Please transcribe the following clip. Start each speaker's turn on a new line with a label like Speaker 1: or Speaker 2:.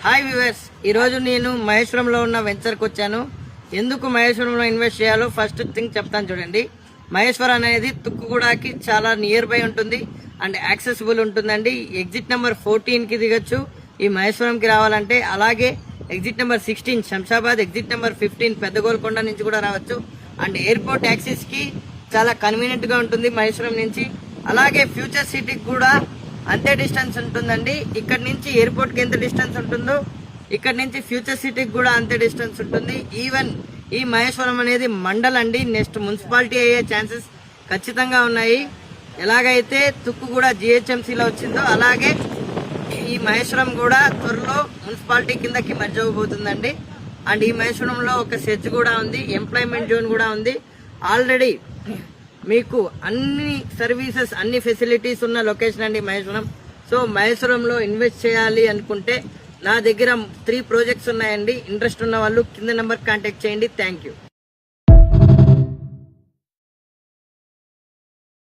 Speaker 1: Hi viewers, ఈరోజు నేను మహేశ్వరంలో ఉన్న వెంచర్కి వచ్చాను. ఎందుకు మహేశ్వరంలో ఇన్వెస్ట్ చేయాలో ఫస్ట్ థింగ్ చెప్తాను చూడండి. మహేశ్వరం అనేది తుక్కుగూడకి చాలా నియర్ బై ఉంటుంది అండ్ యాక్సెసిబుల్ ఉంటుందండి. ఎగ్జిట్ నెంబర్ 14కి దిగొచ్చు ఈ మహేశ్వరంకి రావాలంటే. అలాగే exit number 16 Shamshabad, exit number 15 పెద్ద గోల్కొండ నుంచి కూడా రావచ్చు. అండ్ ఎయిర్పోర్ట్ యాక్సెస్ కి చాలా కన్వీనియంట్ గా ఉంటుంది మహేశ్వరం నుంచి. అలాగే ఫ్యూచర్ సిటీకి కూడా అంతే డిస్టెన్స్ ఉంటుందండి. ఇక్కడ నుంచి ఎయిర్పోర్ట్ కి ఎంత డిస్టెన్స్ ఉంటుందో ఇక్కడ నుంచి ఫ్యూచర్ సిటీకి కూడా అంతే డిస్టెన్స్ ఉంటుంది. ఈవెన్ ఈ మహేశ్వరం అనేది మండల్ అండి, నెక్స్ట్ మున్సిపాలిటీ అయ్యే ఛాన్సెస్ ఖచ్చితంగా ఉన్నాయి. ఎలాగైతే తుక్కు కూడా జిహెచ్ఎంసీలో వచ్చిందో అలాగే ఈ మహేశ్వరం కూడా త్వరలో మున్సిపాలిటీ కిందకి మర్జ్ అవ్వబోతుందండి. అండ్ ఈ మహేశ్వరంలో ఒక సెజ్ కూడా ఉంది, ఎంప్లాయ్మెంట్ జోన్ కూడా ఉంది. ఆల్రెడీ మీకు అన్ని సర్వీసెస్, అన్ని ఫెసిలిటీస్ ఉన్న లొకేషన్ అండి మహేశ్వరం. సో మహేశ్వరంలో ఇన్వెస్ట్ చేయాలి అనుకుంటే నా దగ్గర 3 ప్రాజెక్ట్స్ ఉన్నాయండి. ఇంట్రెస్ట్ ఉన్న వాళ్ళు కింద నెంబర్ కాంటాక్ట్ చేయండి. Thank you.